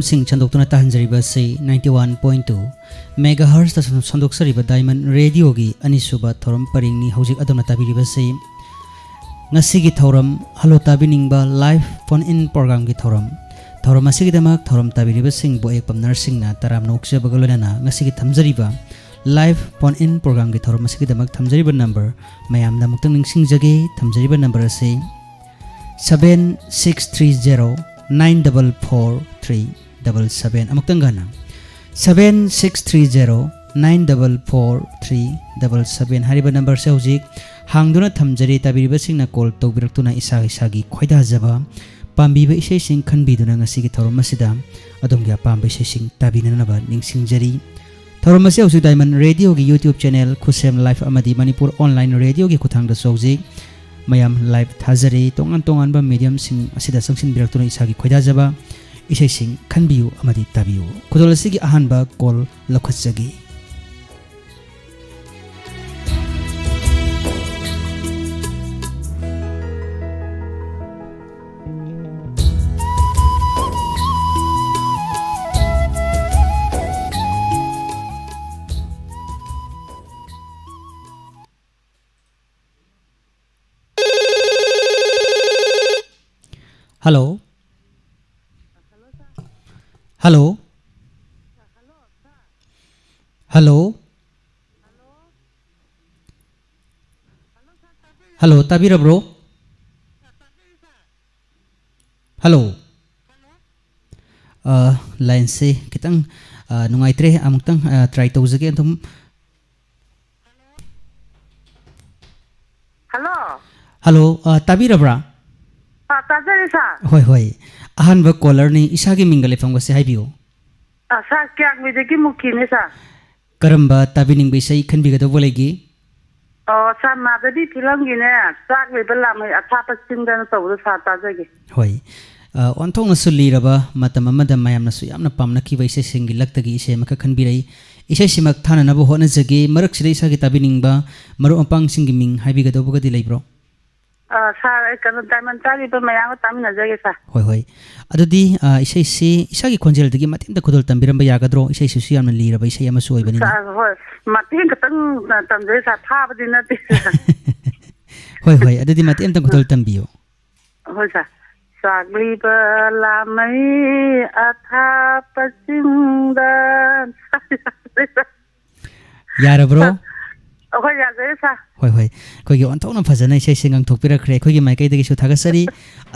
सिंह चंदोक्तुना ताहंजरिबा से 91.2 megahertz संदोक्सरिबा diamond radio की अनिसुबा थौरम परिंगनी हौजिक अदोना ताबिरिबा से ngasi thauram halo tabiningba live phone in program gi thauram asigi damak thauram tabiriba sing bo ek pamnar sing na taram nokse bagolana na ngasi gi thamjariba live phone in program gi thauram asigi damak thamjariba number mayam da muktang ningsing jage thamjariba number ase 7630944377 amuktang gana 7630944377 hariba number se hojik hangduna thamjari tabiriba singna call tawbiraktuna isagi khoida jaba pambiba isai sing khanbiduna ngasi gi thorom masida adomgi apamba isai sing tabinana ba ningsingjari thorom masi ausi diamond radio gi youtube channel khusem live amadi manipur online radio gi kuthang da sojik mayam live thajari tongan ba medium sing asida sangsin biraktuna isagi khoida jaba isai sing khanbiu amadi tabiu kudolasi gi ahanba call lakhajagi Hello. Hello. Hello. Hello. Tabira bro. Hello. Line se kitang nungai tre amutang try to uzake antum. Hello. Hello. Tabira bra. Tajari sa. Hoi. Ahan ba caller ni isagi mingale famga se haibiyo. Sa kyak mi de ki mukhi ne sa. Karamba tabining be sai khan biga do bolegi. Sa ma da di thilang gi ne sak le bala mai atha pa sing da na taw sa tajagi. Hoi. Onthong na suli raba matam amada mayam na su yamna pamna ki waise singi laktagi ise maka khan birai. Ise simak thana na bo hona jage marak sire isagi tabining ba maru apang singi ming haibiga do boga di leibro. Sa kan diamond tari ba mayang tam na jage sa. Hoi. Adudi isai si isagi khonjel dagi matim da khudol tambiram ba yagadro isai su siyam na liraba isai ama su oibani. Sa hoi matin ka tang tam jai sa tha ba din na ti. Hoi. Adudi matim da khudol tambiyo. Hoi sa. Sagli ba la mai atha pasinda. Yara bro. Hoi ya jai sa. Hoi. Kogi onthong na phajana isai singang thokpira khre kogi maikai dagi su thagasari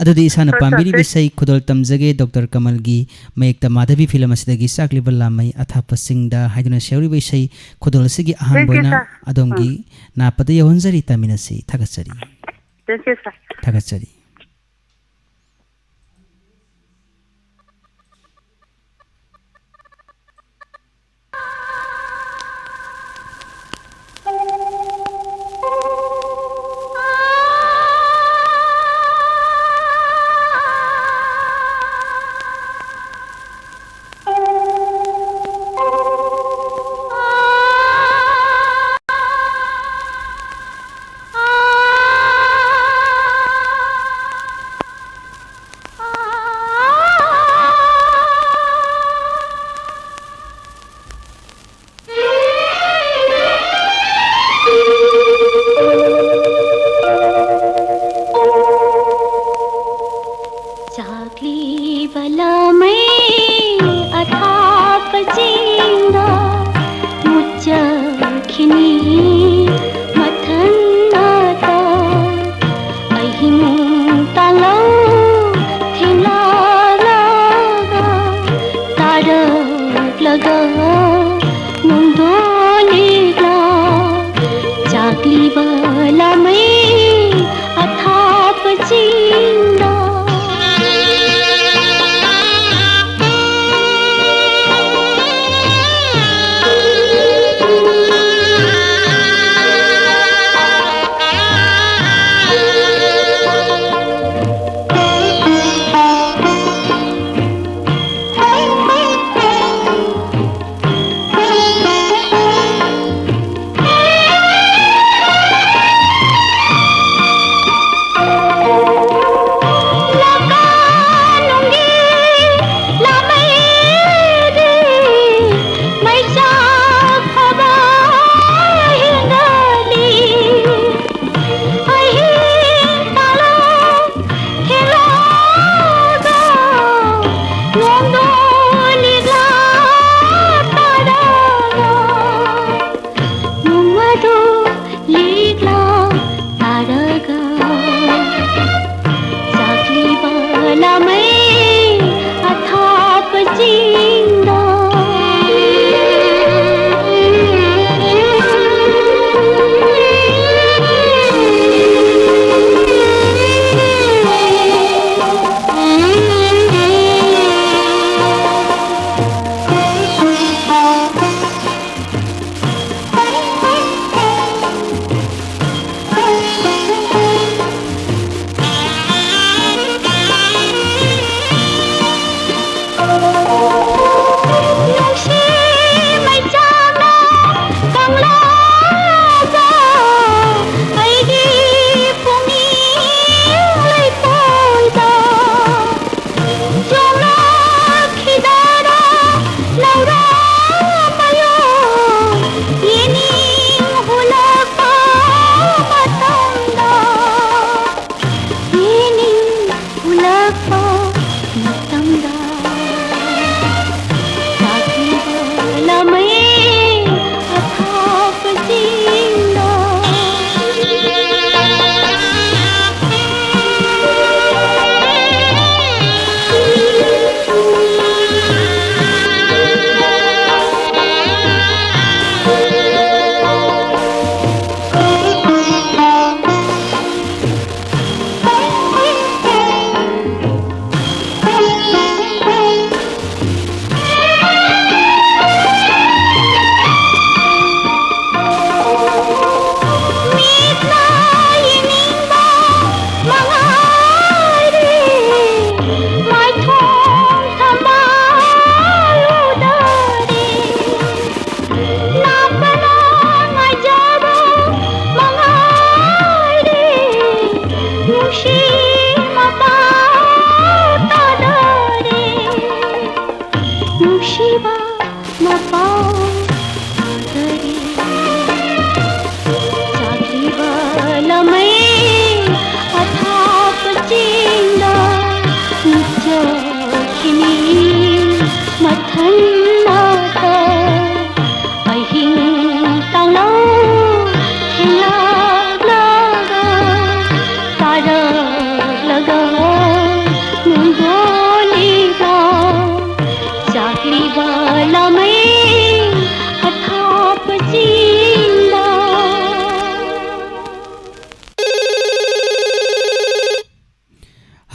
adudi isana pambiri bisai khudol tamjage Dr. Kamal gi mayekta madhavi film asidagi sakli ballamai atha pasingda haiduna seuri bisai khudol sigi ahan boina adongi na pada yonjari taminasi thagasari. Thank you sir. Thagasari.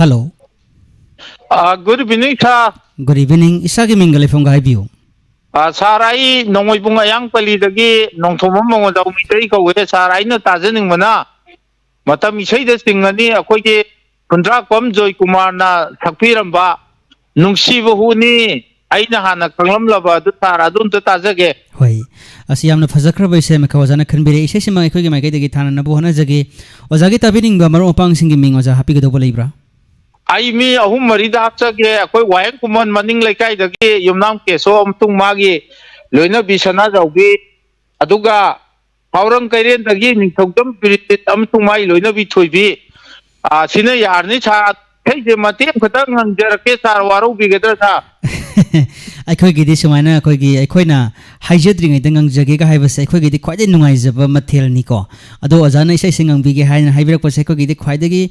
Hello good evening sir good evening इसागी मिंग लेफोंगा हाइबियो sir आई नोंगोइबुंग अयांग पलीदगी नोंथोमम मंगोदाउ मितै कौवे सर आइना ताजनिंगमना मतम इसेदा सिंगनी अखोइगे कुंद्राकम जॉय कुमार ना सक्पीरंबा नुंगसीब हुनी आइना हाना खंगलमलबा अदु सर अदुंत ताजगे होय असि यामना फजखरबा इसे मखा ओजाना खनबिरे इसे सिमा अखोइगे माइकैदगी थाना नबो हना जगे ओजागे ताबिनिंगबा मरो ओपांग सिंगी मिंग ओजा हापिगदोबो लेब्रा आई मी अहुम मरीदा हपचगे अखोइ वायन कुमन मनिंग लेकाइदगी युमनाम केसो अमतुंग मागी लोइना बिसना जाउगी अदुगा हावरंग कैरेनदगी निथौदम पिरित अमतुंग माई लोइना बि थोइबी सिना यारनी सा थैजे मते खतंग हंजरके सार वारो बिगदर सा अखोइगिदी सुमाइना अखोइगी अखोइना हाइजद्रिङै दंगां जगे का हाइबसे अखोइगिदी ख्वाइदे नुंगाइजबा मथेलनिको अदो अजाना इसे सिंगांबिगे हाइना हाइबिरकपसे अखोइगिदी ख्वाइदगी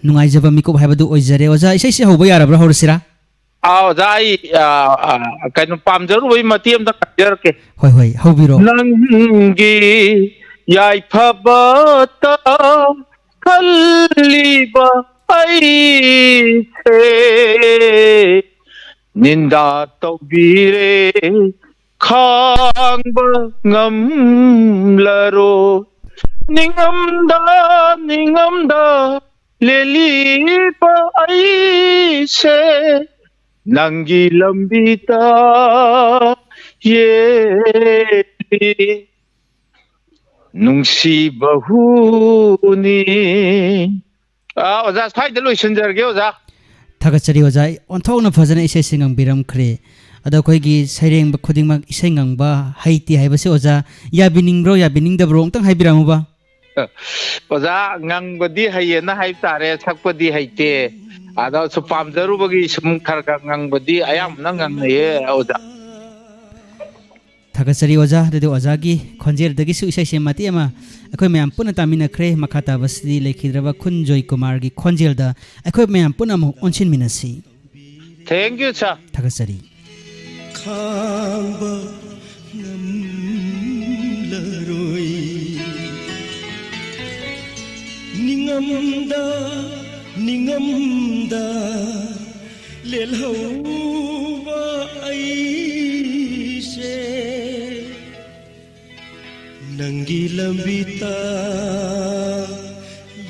नुंगाइजबा मिको हाइबदु ओइजरे ओजा इसे से होबो यारब्रा हरसिरा जाई कनो पामजरुबई मते अमदा खंजरके होय होय हौबिरो नंगी याइफबत कल्लीबा ऐसे निंदा तौबीरे खांगबा ngamlaro निंगमदा लेलीबा ऐसे नंगी लंबीता ये नुंसी बहुनी ओजा साइड लोइसनजरगे ओजा थागचरी ओजा ओंथौना फजना इसे सिंगांबिरमख्रे अदा खोइगी सैरेंब खुदिंगमक इसे ngangbा हाइति हाइबसे ओजा याबिनिंग्रो याबिनिंगदब्रो ओंतंग हाइबिरामुबा ओजा ngangbदी हाइयेना हाइब तारे सकपदी हाइते आदा सु पामजरुबगी सुम खरका ngangbदी आयामना nganगये ओजा थागचरी ओजा दे ओजागी खंजेरदगी सु इसे सेमाति अमा अखोइ मयाम पुना तामिनख्रे मखाता बसदी लेखिद्रबा खुनजोय कुमारगी खंजेलदा अखोइ मयाम पुना मु ओनसिन मिनसी थैंक यू सर थागचरी खांबा नमलरोई निंगमदा लेलहौबा ऐसे नंगी लंबीता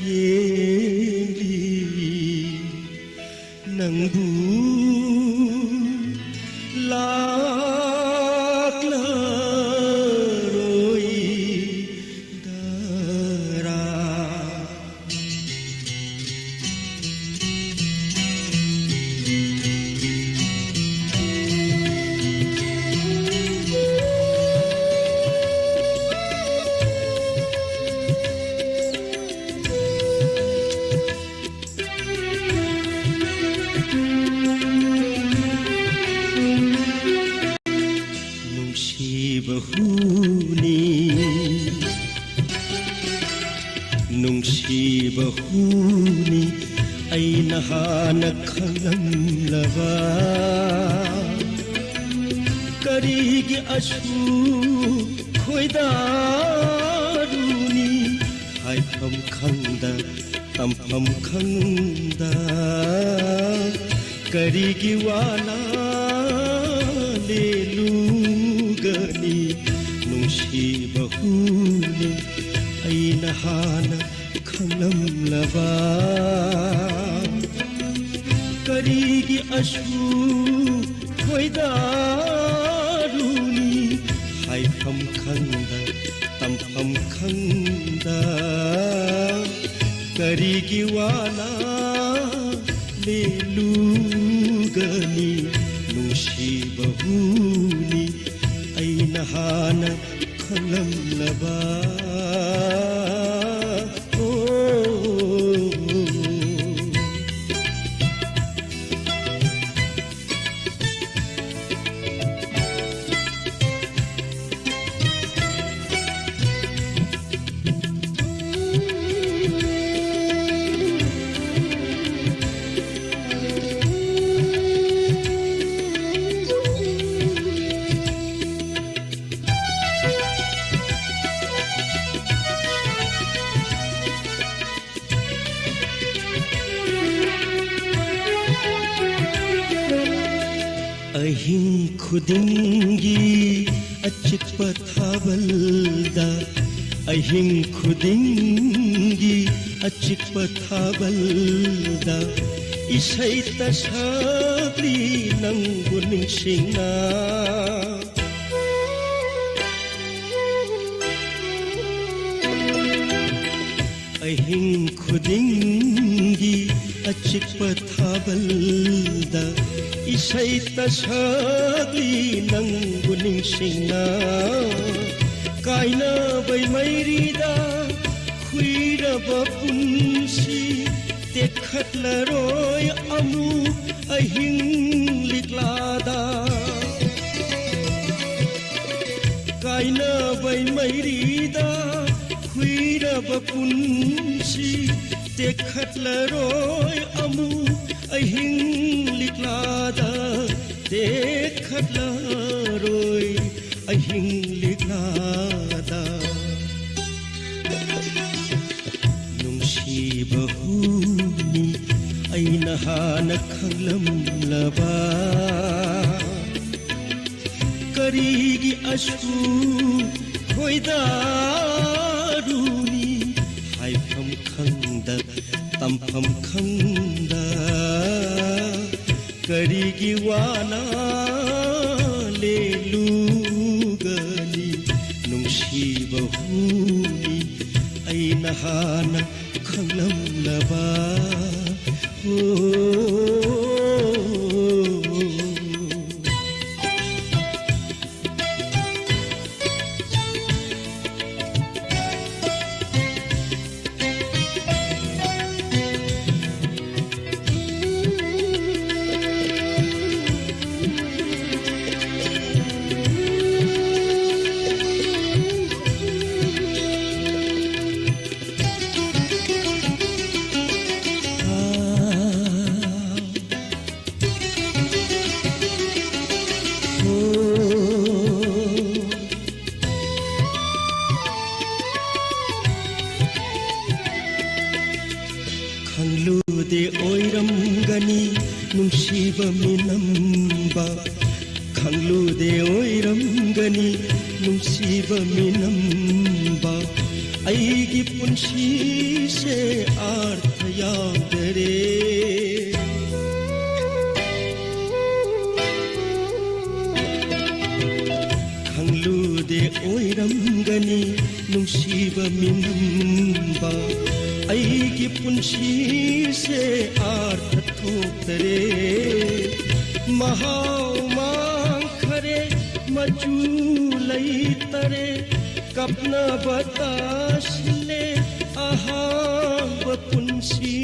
येली नंगू लाक्लरोई दरा नुंसी बहुनी ऐना हाना खंगलबा करीगी अशु खोइदारुनी हाइफम खंगदा तमफम खंगदा करीगी वाला लेलुगनी नुंसी बहुनी ऐना हाना खंगलबा करीगी अशु खोइदारुनी हाइफम खंगदा तमफम खंगदा करीगी वाला लेलुगनी नुंसी बहुनी ऐना हाना खंगलबा ꯑꯍꯤꯡ ꯈꯨꯗꯤꯡꯒꯤ ꯑꯆꯤꯛꯄ ꯊꯥꯕꯜꯗ ꯑꯍꯤꯡ ꯈꯨꯗꯤꯡꯒꯤ ꯑꯆꯤꯛꯄ ꯊꯥꯕꯜꯗ ꯏꯁꯩ ꯇꯁꯛꯂꯤ ꯅꯪꯕꯨ ꯅꯤꯡꯁꯤꯡꯅ ꯑꯍꯤꯡ ꯈꯨꯗꯤꯡꯒꯤ ꯑꯆꯤꯛꯄ ꯊꯥꯕꯜꯗ ꯏꯁꯩ ꯇꯁꯛꯂꯤ ꯅꯪꯕꯨ ꯅꯤꯡꯁꯤꯡꯅ ꯀꯥꯏꯅꯕꯩ ꯃꯩꯔꯤꯗ ꯈꯨꯏꯔꯕ ꯄꯨꯟꯁꯤ ꯇꯦꯛꯈꯠꯂꯔꯣꯏ ꯑꯃꯨꯛ ꯑꯍꯤꯡ ꯂꯤꯛꯂꯥꯗ ꯀꯥꯏꯅꯕꯩ ꯃꯩꯔꯤꯗ ꯈꯨꯏꯔꯕ ꯄꯨꯟꯁꯤ ꯇꯦꯛꯈꯠꯂꯔꯣꯏ ꯑꯃꯨꯛ ꯑꯍꯤꯡ ꯂꯤꯛꯂꯥꯗ ꯇꯦꯛꯈꯠꯂꯔꯣꯏ ꯑꯍꯤꯡ ꯂꯤꯛꯂꯥꯗ ꯅꯨꯡꯁꯤꯕ ꯍꯨꯅꯤ ꯑꯩꯅ ꯍꯥꯟꯅ ꯈꯪꯂꯝꯂꯕ ꯀꯔꯤꯒꯤ ꯑꯁꯨꯛ ꯈꯣꯏꯗꯥꯔꯨꯅꯤ ꯍꯥꯏꯐꯝ ꯈꯪꯗ ꯇꯝꯐꯝ ꯈꯪꯗ ꯀꯔꯤꯒꯤ ꯋꯥꯅ ꯂꯦꯜꯂꯨꯒꯅꯤ ꯅꯨꯡꯁꯤꯕ ꯍꯨꯅꯤ ꯑꯩꯅ ꯍꯥꯟꯅ ꯈꯪꯂꯝꯂꯕ ꯈꯪꯂꯨꯗꯦ ꯑꯣꯏꯔꯝꯒꯅꯤ ꯅꯨꯡꯁꯤꯕ ꯃꯤꯅꯝꯕ ꯈꯪꯂꯨꯗꯦ ꯑꯣꯏꯔꯝꯒꯅꯤ ꯅꯨꯡꯁꯤꯕ ꯃꯤꯅꯝꯕ ꯑꯩꯒꯤ ꯄꯨꯟꯁꯤꯁꯦ ꯑꯥꯔꯊ ꯌꯥꯎꯗꯔꯦ ꯈꯪꯂꯨꯗꯦ ꯑꯣꯏꯔꯝꯒꯅꯤ ꯅꯨꯡꯁꯤꯕ ꯃꯤꯅꯝꯕ ꯑꯩꯒꯤ ꯄꯨꯟꯁꯤꯁꯦ ꯑꯥꯔꯊ ꯊꯣꯛꯇꯔꯦ ꯃꯍꯥꯎ ꯃꯥꯡꯈꯔꯦ ꯃꯆꯨ ꯂꯩꯇꯔꯦ ꯀꯞꯅꯕ ꯇꯥꯁꯤꯜꯂꯦ ꯑꯍꯥꯡꯕ ꯄꯨꯟꯁꯤ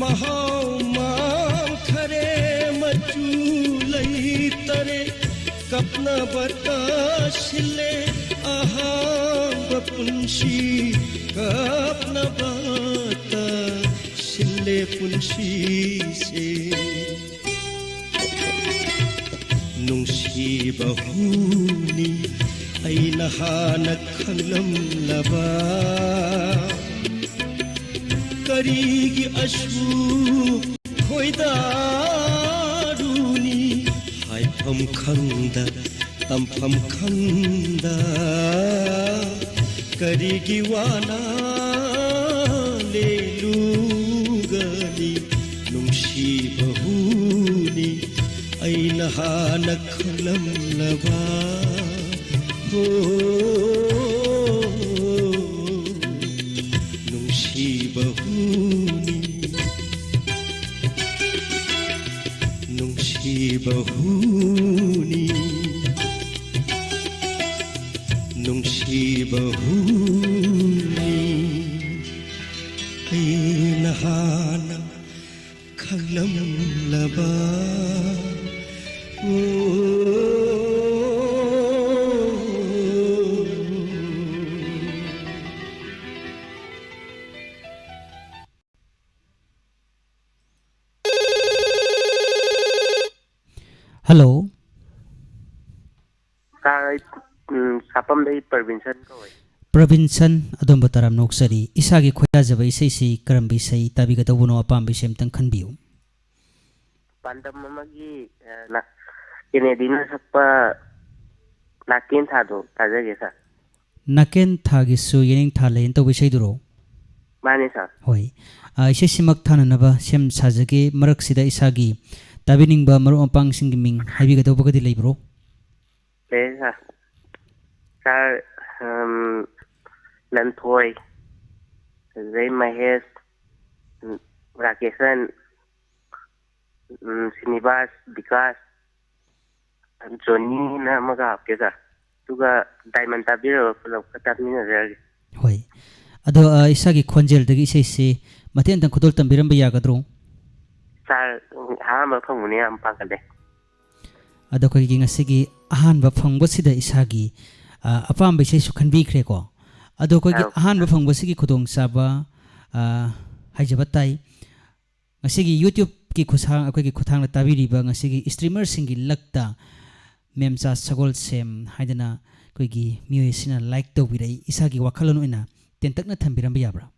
ꯃꯍꯥꯎ ꯃꯥꯡꯈꯔꯦ ꯃꯆꯨ ꯂꯩꯇꯔꯦ ꯀꯞꯅꯕ ꯇꯥꯁꯤꯜꯂꯦ ꯑꯍꯥꯡꯕ ꯄꯨꯟꯁꯤ ꯀꯞꯅꯕ ꯇꯥꯁꯤꯜꯂꯦ ꯄꯨꯟꯁꯤꯁꯦ ꯅꯨꯡꯁꯤꯕ ꯍꯨꯅꯤ ꯑꯩꯅ ꯍꯥꯟꯅ ꯈꯪꯂꯝꯂꯕ ꯀꯔꯤꯒꯤ ꯑꯁꯨꯛ ꯈꯣꯏꯗꯥꯔꯨꯅꯤ ꯍꯥꯏꯐꯝ ꯈꯪꯗ ꯇꯝꯐꯝ ꯈꯪꯗ ꯀꯔꯤꯒꯤ ꯋꯥꯅ ꯂꯦꯜꯂꯨꯒꯅꯤ ꯅꯨꯡꯁꯤꯕ ꯍꯨꯅꯤ ꯑꯩꯅ ꯍꯥꯟꯅ ꯈꯪꯂꯝꯂꯕ ꯅꯨꯡꯁꯤꯕ ꯍꯨꯅꯤ ꯅꯨꯡꯁꯤꯕ ꯍꯨꯅꯤ ꯅꯨꯡꯁꯤꯕ ꯍꯨꯅꯤ ꯑꯩꯅ ꯍꯥꯟꯅ ꯈꯪꯂꯝꯂꯕ Hello. Sapamdai Parvinsan kawai. Provinsan adom bataram noksari isagi khoya jaba isai si karambi sai tabi gata wono apam bi sem tang khanbiu. ꯄꯥꯟꯗꯝ ꯑꯃꯒꯤ ꯀꯦꯅꯦꯗꯤꯅ ꯁꯛꯄ ꯅꯥꯀꯦꯟ ꯊꯥꯗꯣ ꯇꯥꯖꯒꯦ ꯁꯥꯔ. Naken Thagisu Yening Thale into Visaiduro. ꯃꯥꯅꯦ ꯁꯥꯔ. Hoi. Isesimak Tananaba, Sem Sazaki, Maraksida Isagi, Tabining Ba Maru Pang Singing, Habigatobogati Libro. ꯂꯩ ꯁꯥꯔ. ꯁꯥꯔ ꯂꯟꯊꯣꯏ ꯑꯗꯩ ꯃꯍꯦꯁ ꯔꯥꯀꯦꯁꯟ ꯁ꯭ꯔꯤꯅꯤꯕꯥꯁ ꯕꯤꯀꯥꯁ ꯖꯣꯅꯤꯅ ꯑꯃꯒ ꯍꯥꯞꯀꯦ ꯁꯥꯔ. ꯑꯗꯨꯒ diamond ꯇꯥꯕꯤꯔꯒ ꯄꯨꯂꯞ ꯇꯥꯃꯤꯟꯅꯖꯔꯒꯦ. Hoi. Ado Isagi Konjel the Isesi, Matian and Kodol Tambiramba Yagadro. ꯁꯥꯔ ꯑꯍꯥꯟꯕ ꯐꯪꯕꯅꯦ ꯌꯥꯝ ꯄꯥꯡꯒꯜꯂꯦ. Ado Kogi Sigi Ahan Bafang Wasida Isagi, Apam Bisu can be Kreko. Ado Kogi Ahan Bafang Wasiki Kodong Saba, Hajabatai, Asigi YouTube Ki Kusang, Kogi Kutang Tabiri Bang, Asigi streamer singing Lakta, Memsa Sagol Sem, Haidana, Kogi, Muisina like the Wida, Isagi Wakalonuina, Tentakna Tambiramba Yabra.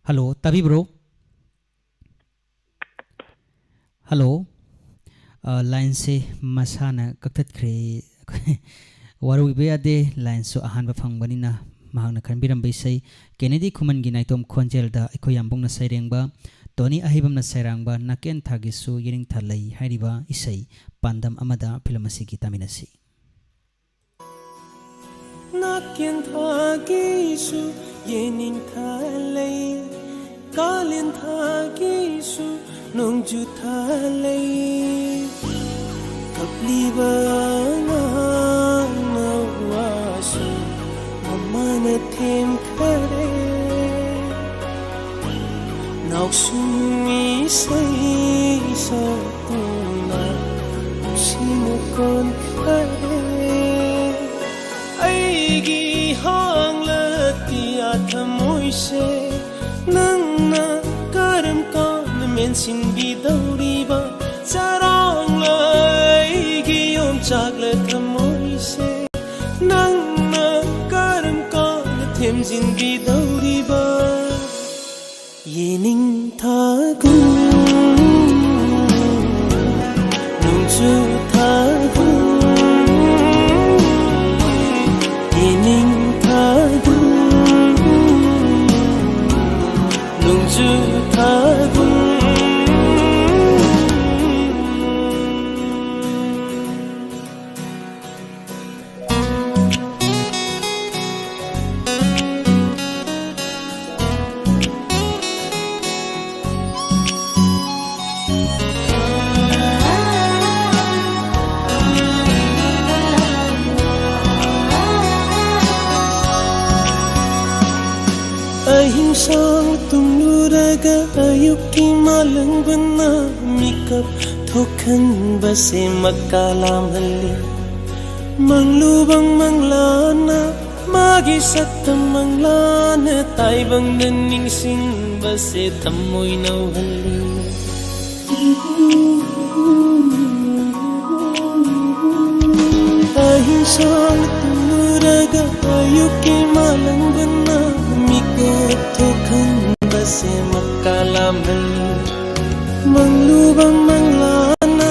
Hello, Tabi bro. Hello. Line se masana kaktat kre waru be ade line so ahan ba phangbanina mahangna khanbiram baisai Kennedy Khuman gi naitom khonjel da iko yambong na saireng ba Tony ahibam na sairang ba Naken Thagisu Yening Thalai hairiba isai pandam amada film asigi taminasi. Naken Thagisu Yening Thalai Kalin Thagisu Nongju Thalai Kapliba Nawasu Mamana Them Kare Nausumi Say Satuna Sinukon Kare Aigi Hangla Tiatamoise Nangna Karam Kan Mensin Bidoriba Sarang Laigi Om Chaglet Moise Nangna Karam Kan Temsin Bidoriba Yening Thagun Nungju Thagun Yening Thagun Nungju Thagun Sang tumuraga ayuki malang bana mikap thokan base makalam halli manglubang manglana magi satam manglana taibang daning sing base tamoy naw halli ahim sang tumuraga ayuki malang bana mikap thokan base makalam halli manglubang manglana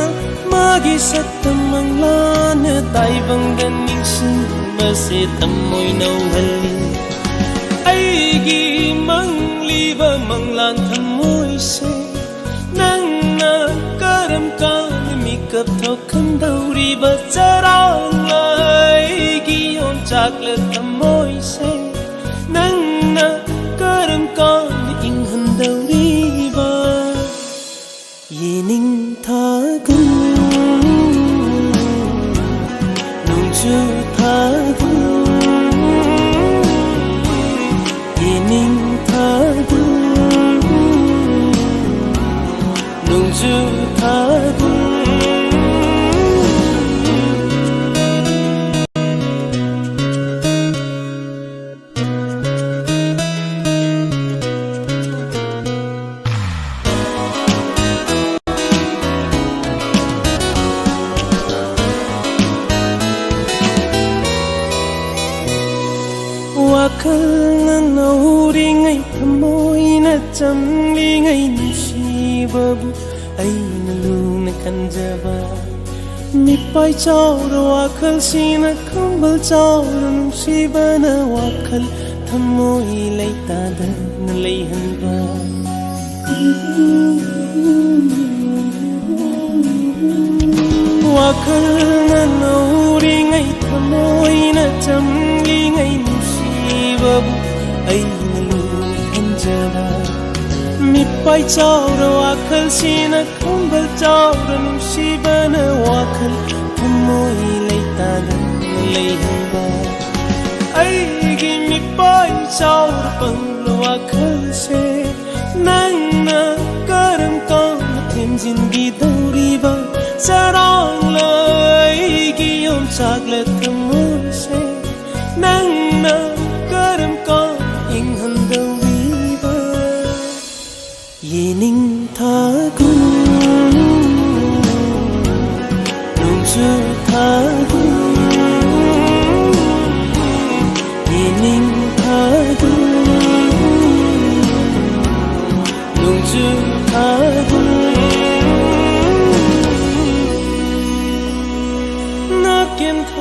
magi satam manglana taibang daning sing base tamoy naw halli aigi mangliba manglan tamoy se nangna karam kan mikap thokan dauriba charang aigi on chaklet tamoy se nangna karam kan inghan dauriba Yening Thagun Nungju Thagun Yening Thagun Nungju Thagun Wakal na nauring ay tamoy ꯆꯝꯂꯤꯉꯩ ꯅꯨꯡꯁꯤꯕꯕꯨ ꯑꯩꯅ ꯂꯨꯅ ꯈꯟꯖꯕ ꯃꯤꯄꯥꯏ ꯆꯥꯎꯔ ꯋꯥꯈꯜꯁꯤꯅ ꯈꯝꯕꯜ ꯆꯥꯎꯔ ꯅꯨꯡꯁꯤꯕꯅ ꯋꯥꯈꯜ ꯊꯃꯣꯏ ꯂꯩꯇꯥꯗꯅ ꯂꯩꯍꯟꯕ ꯋꯥꯈꯜꯅ ꯅꯧꯔꯤꯉꯩ ꯊꯃꯣꯏꯅ ꯆꯝꯂꯤꯉꯩ ꯅꯨꯡꯁꯤꯕꯕꯨ ꯑꯩꯅ ꯂꯨꯅ ꯈꯟꯖꯕ ꯃꯤꯄꯥꯏ ꯆꯥꯎꯔ ꯋꯥꯈꯜꯁꯤꯅ ꯈꯝꯕꯜ ꯆꯥꯎꯔ ꯅꯨꯡꯁꯤꯕꯅ ꯋꯥꯈꯜ ꯊꯃꯣꯏ ꯂꯩꯇꯥꯗꯅ ꯂꯩꯍꯟꯕ ꯑꯩꯒꯤ ꯃꯤꯄꯥꯏ ꯆꯥꯎꯔ ꯄꯪꯂ ꯋꯥꯈꯜꯁꯦ ꯅꯪꯅ ꯀꯔꯝ ꯀꯥꯟꯅ ꯊꯦꯝꯖꯤꯟꯕꯤꯗꯧꯔꯤꯕ ꯆꯔꯥꯡꯂ ꯑꯩꯒꯤ ꯌꯣꯝꯆꯥꯛꯂ ꯊꯃꯣꯏꯁꯦ ꯅꯪꯅ ꯀꯔꯝ ꯀꯥꯟꯅ ꯏꯪꯍꯟꯗꯧꯔꯤꯕ 예닝타군 농주타군 예닝타군 농주타군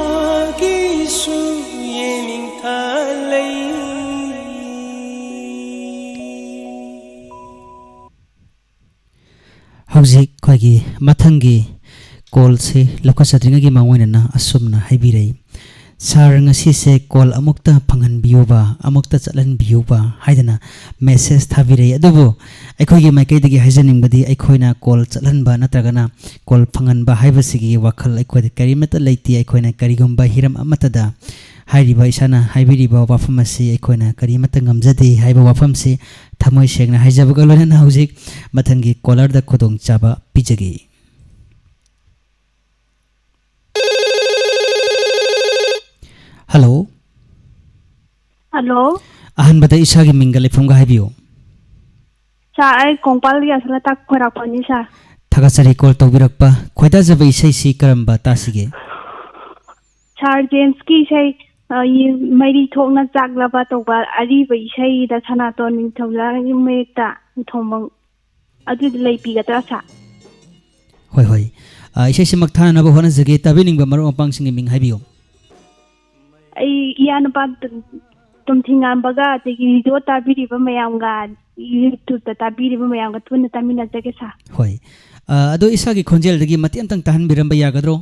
낙겐타기수 예닝탈레이 ꯍꯧꯖꯤꯛ ꯑꯩꯈꯣꯏꯒꯤ ꯃꯊꯪꯒꯤ ꯀꯣꯜꯁꯤ ꯂꯧꯈꯠꯆꯗ꯭ꯔꯤꯉꯩꯒꯤ ꯃꯥꯡꯑꯣꯏꯅꯅ ꯑꯁꯨꯝꯅ ꯍꯥꯏꯕꯤꯔꯛꯏ ꯁꯥꯔ ꯉꯁꯤꯁꯦ ꯀꯣꯜ ꯑꯃꯨꯛꯇ ꯐꯪꯍꯟꯕꯤꯌꯨꯕ ꯑꯃꯨꯛꯇ ꯆꯠꯍꯟꯕꯤꯌꯨꯕ ꯍꯥꯏꯗꯅ ꯃꯦꯁꯦꯖ ꯊꯥꯕꯤꯔꯛꯏ ꯑꯗꯨꯕꯨ ꯑꯩꯈꯣꯏꯒꯤ ꯃꯥꯏꯀꯩꯗꯒꯤ ꯍꯥꯏꯖꯅꯤꯡꯕꯗꯤ ꯑꯩꯈꯣꯏꯅ ꯀꯣꯜ ꯆꯠꯍꯟꯕ ꯅꯠꯇ꯭ꯔꯒꯅ ꯀꯣꯜ ꯐꯪꯍꯟꯕ ꯍꯥꯏꯕꯁꯤꯒꯤ ꯋꯥꯈꯜ ꯑꯩꯈꯣꯏꯗ ꯀꯔꯤꯃꯠꯇ ꯂꯩꯇꯦ ꯑꯩꯈꯣꯏꯅ ꯀꯔꯤꯒꯨꯝꯕ ꯍꯤꯔꯝ ꯑꯃꯠꯇꯗ ꯍꯥꯏꯔꯤꯕ ꯏꯁꯥꯅ ꯍꯥꯏꯕꯤꯔꯤꯕ ꯋꯥꯐꯝ ꯑꯁꯤ ꯑꯩꯈꯣꯏꯅ ꯀꯔꯤꯃꯠꯇ ꯉꯝꯖꯗꯦ ꯍꯥꯏꯕ ꯋꯥꯐꯝꯁꯤ ꯊꯃꯣꯏ ꯁꯦꯡꯅ ꯍꯥꯏꯖꯕꯒ ꯂꯣꯏꯅꯅ ꯍꯧꯖꯤꯛ ꯃꯊꯪꯒꯤ ꯀꯣꯂꯔꯗ ꯈꯨꯗꯣꯡꯆꯥꯕ ꯄꯤꯖꯒꯦ ꯍꯜꯂꯣ हेलो ꯑꯍꯥꯟꯕꯗ ꯏꯁꯥꯒꯤ ꯃꯤꯡꯒ ꯂꯩꯐꯝꯒ ꯍꯥꯏꯕꯤꯌꯨ सर आई कोंपाल यासला तक खोरापनी सर ꯊꯥꯒꯠꯆꯔꯤ ꯀꯣꯜ ꯇꯧꯕꯤꯔꯛꯄ ꯈꯣꯏꯗꯥꯖꯕ ꯏꯁꯩꯁꯤ ꯀꯔꯝꯕ ꯇꯥꯁꯤꯒꯦ सर जेम्स की इसाई मरी थोकना चागलाबा तोबा अरीब इसाई दा सनातन निथौला मेता थोमंग अदु लेपिगतरा सा ꯍꯣꯏ ꯍꯣꯏ ꯏꯁꯩꯁꯤ ꯃꯛꯊꯥꯅꯅꯕ ꯍꯣꯠꯅꯖꯒꯦ ꯇꯥꯕꯤꯅꯤꯡꯕ ꯃꯔꯨꯞ ꯃꯄꯥꯡꯁꯤꯡꯒꯤ ꯃꯤꯡ ꯍꯥꯏꯕꯤꯌꯨ आई इयानपा तुमथिंगांबगा तेगी रिडियो ताबिरिबा मयामगा यूट्यूब ता ताबिरिबा मयामगा तुन तामिना जगे सा ꯍꯣꯏ ꯑꯗꯣ ꯏꯁꯥꯒꯤ ꯈꯣꯟꯖꯦꯜꯗꯒꯤ ꯃꯇꯦꯛ ꯑꯃꯇꯪ ꯇꯥꯍꯟꯕꯤꯔꯝꯕ ꯌꯥꯒꯗ꯭ꯔꯣ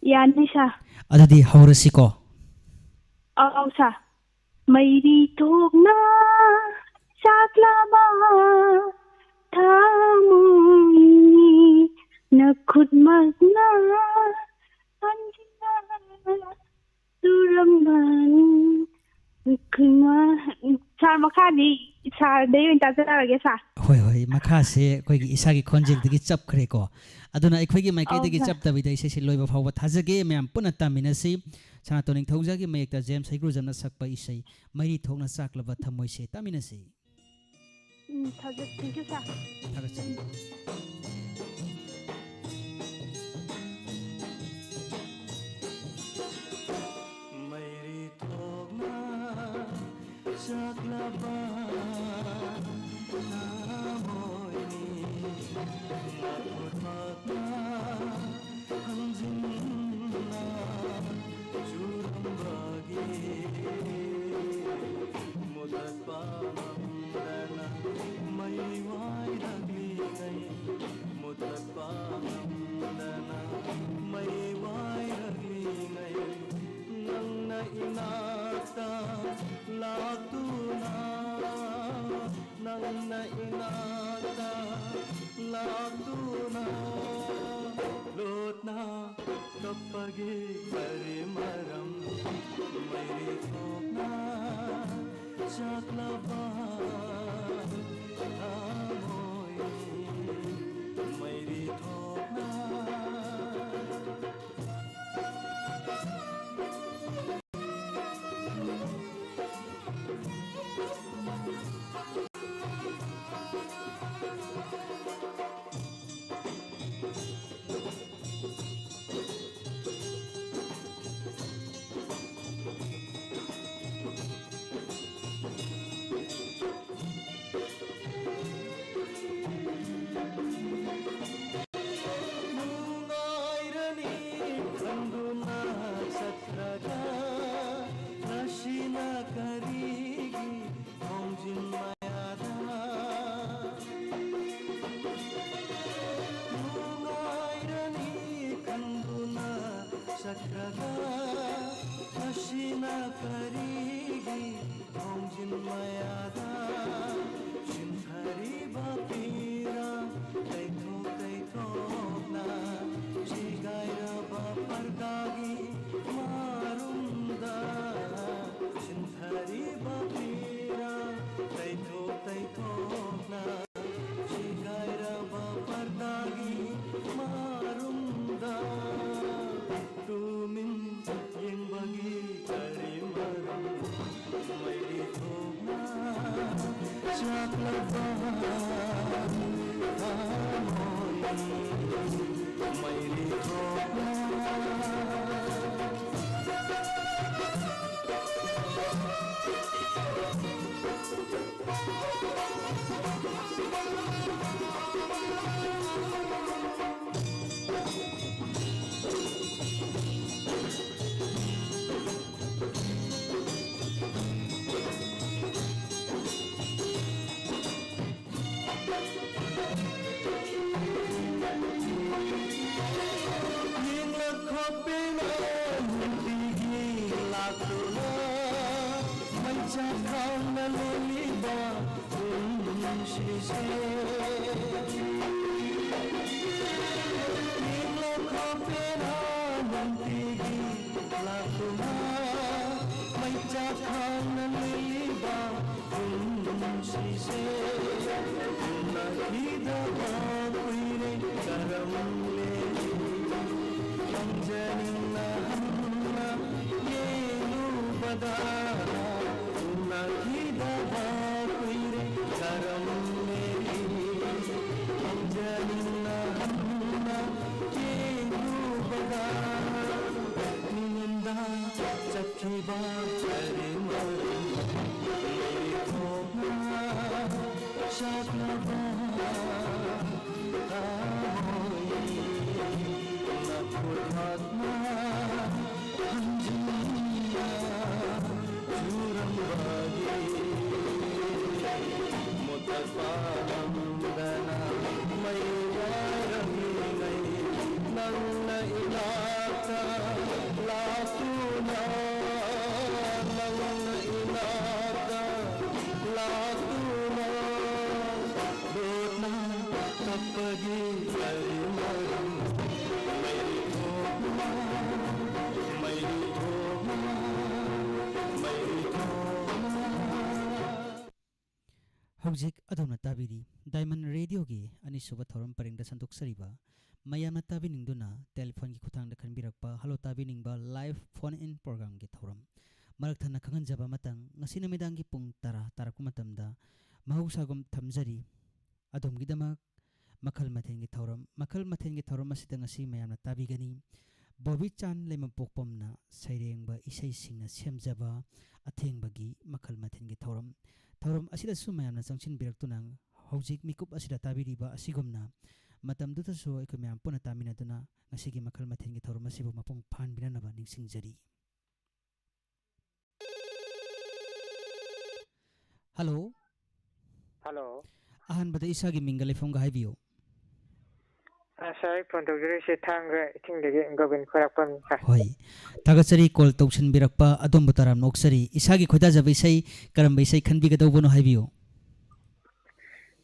यानी सा ꯑꯗꯨꯗꯤ ꯍꯧꯔꯁꯤꯀꯣ आओ सा मरी थोकना चागलाबा थामुई नखुदमगना अंजना दुरंगन खुमा सर मखानी सर दे ताजरागे सा ꯍꯣꯏ ꯍꯣꯏ ꯃꯈꯥꯁꯦ ꯑꯩꯈꯣꯏꯒꯤ ꯏꯁꯥꯒꯤ ꯈꯣꯟꯖꯦꯜꯗꯒꯤ ꯆꯞꯈ꯭ꯔꯦꯀꯣ ꯑꯗꯨꯅ ꯑꯩꯈꯣꯏꯒꯤ ꯃꯥꯏꯀꯩꯗꯒꯤ ꯆꯞꯇꯕꯤꯗ ꯏꯁꯩꯁꯤ ꯂꯣꯏꯕ ꯐꯥꯎꯕ ꯊꯥꯖꯒꯦ ꯃꯌꯥꯝ ꯄꯨꯟꯅ ꯇꯥꯃꯤꯟꯅꯁꯤ ꯁꯅꯥꯇꯣꯟ ꯅꯤꯡꯊꯧꯖꯥꯒꯤ ꯃꯌꯦꯛꯇ ꯖꯦꯝꯁ ꯍꯩꯒ꯭ꯔꯨꯖꯝꯅ ꯁꯛꯄ ꯏꯁꯩ ꯃꯔꯤ ꯊꯣꯛꯅ ꯆꯥꯛꯂꯕ ꯊꯃꯣꯏꯁꯦ ꯇꯥꯃꯤꯟꯅꯁꯤ थैंक यू सर ꯊꯥꯒꯠꯆꯔꯤ मैरी थोकना चागलाबा नामोइनी नखुदमगना अंजना जुरंबागी मुदत्पामंदना मैवाइरग्लिगै मुदत्पामंदना मैवाइरग्लिगै नंगना इनाता लातुना नंगना इनाता लातुना लोटना तप्पगे करे मरम मैरी थोकना चागलाबा थामोइनी मैरी थोकना सखगा अशीना करीगी होंजिन मयादा शिंथरी बापीरा तैथो तैथोना शिगायरा बापरदागी मारुंदा शिंथरी बापीरा तैथो तैथोना शिगायरा बापरदागी मारुंदा तुमिन yengbagi kari maram maili thona chaklaba maili thona हौजिक अदोना ताबिरी डायमंड रेडियो की अनिसुब थौरम परिंग संदुक सरीबा मयामना ताबिनिंगदुना टेलीफोन की खुतांग खनबिरकपा हलो ताबिनिंगबा लाइव फोन इन प्रोग्राम की थौरम मरक थना खंगनजबा Matang ngasi namidangi pung 10 tarakku matamda mahusagum thamjari adumgidama makhal mathengi thauram asida ngasi mayamna tabigani Bobby Chan lemam pokpamna sairengba isai singna semjaba athengbagi makhal mathengi thauram asida su mayamna changchin biraktunang hojik mikup asida tabiriba asigumna matamduta so ikoi mayam puna taminaduna ngasigi makhal mathengi thauram asibu mapung phan binanaba ningsingjari Hello Hello ahan bada isagi mingale fonga haibiyo Asai phone tawjiri se thanga ithingdagi gobin khorakpam hoi tagasari call tawchin birakpa adom butaram noksari isagi khoida jabai sai karam bai sai khanbi gadawbono haibiyo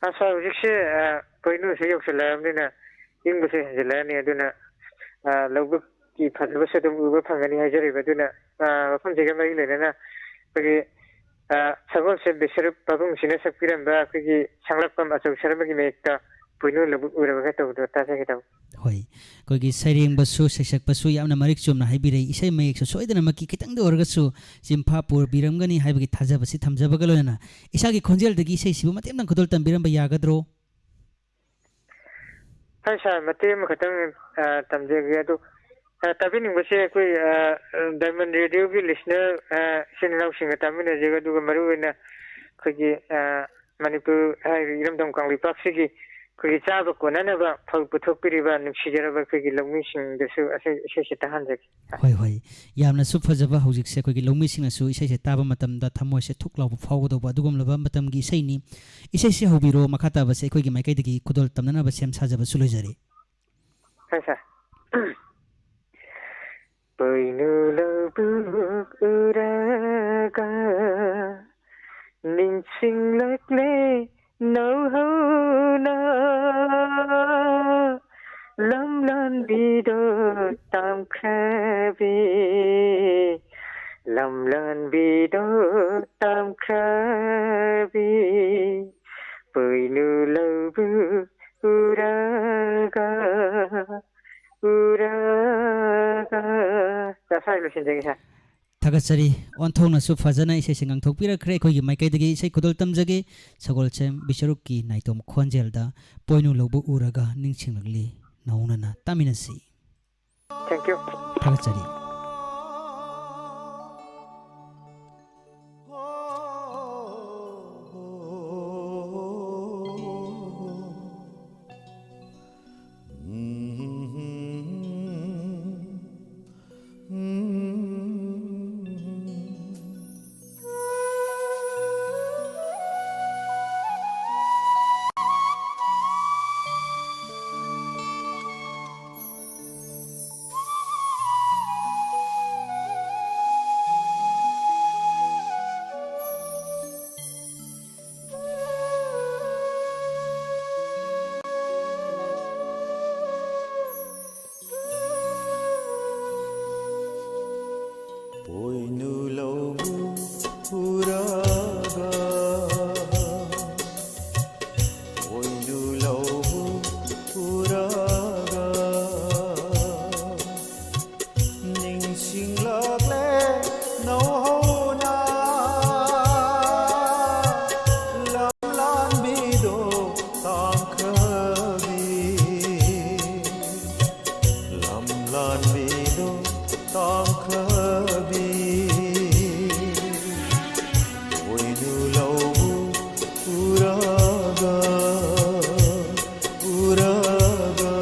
Asai jikse poinu se yoksalamnina ingbase jelani aduna lobuk ki phadba se dum uba phangani hajari baduna mafam jega mai lenana pagi sagon se besar babung sine sakpiramba pagi sanglakpam asau sarabagi mekta poinu lobuk urabaga tawdo tasa kita hoi kogi saireng basu sesak basu yamna marik chumna haibire isai mayek so soidana maki kitang de orgasu simpha pur biramgani haibagi thajabasi thamjabagalona isagi khonjel dagi isai sibu matem nang khodol tambiramba yagadro Aisha matem khatang tamjege adu tabin base koi diamond radio ki listener sinau singa tamina jega du maruina khogi manipur iramdam kangli paksigi khogi chaba konana ba phal puthok piriba nimsijara ba khogi longmi sing desu ase tahanjak hoi yamna su phajaba hojik se kogi longmi sing asu isai se taba matam da thamoi se thuklaw phawgodo ba dugum laba matam gi isai ni isai se hobiro makhata ba se kogi maikai dagi khudol tamnana ba sem sajaba sulojare Aisha ꯈꯕꯤ ꯂꯝꯂꯥꯟꯕꯤꯗꯣ ꯇꯝꯈ꯭ꯔꯕꯤ ꯄꯣꯏꯅꯨ ꯂꯧꯕꯨ ꯎꯔꯒ ꯁꯥꯏ ꯂꯣꯏꯁꯤꯟꯖꯒꯦ ꯁꯥꯔ ꯊꯥꯒꯠꯆꯔꯤ ꯑꯣꯟꯊꯣꯛꯅꯁꯨ ꯐꯖꯅ ꯏꯁꯩꯁꯤ ꯉꯪꯊꯣꯛꯄꯤꯔꯛꯈ꯭ꯔꯦ ꯑꯩꯈꯣꯏꯒꯤ ꯃꯥꯏꯀꯩꯗꯒꯤ ꯏꯁꯩ ꯈꯨꯗꯣꯜ ꯇꯝꯖꯒꯦ ꯁꯒꯣꯜꯁꯦꯝ ꯕꯤꯁꯔꯨꯛꯀꯤ ꯅꯥꯏꯇꯣꯝ ꯈꯣꯟꯖꯦꯜꯗ ꯄꯣꯏꯅꯨ ꯂꯧꯕ ꯎꯔꯒ ꯅꯤꯡꯁꯤꯡꯂꯛꯂꯤ ꯅꯧꯅꯅ ꯇꯥꯃꯤꯟꯅꯁꯤ ꯊꯦꯡꯛ ꯌꯨ ꯊꯥꯒꯠꯆꯔꯤ Poinu laubu uraga Poinu laubu uraga Ning sing lak le nau hau na Lam lan bi do tam khabi Lam lan bi do tam khabi Poinu laubu uraga uraga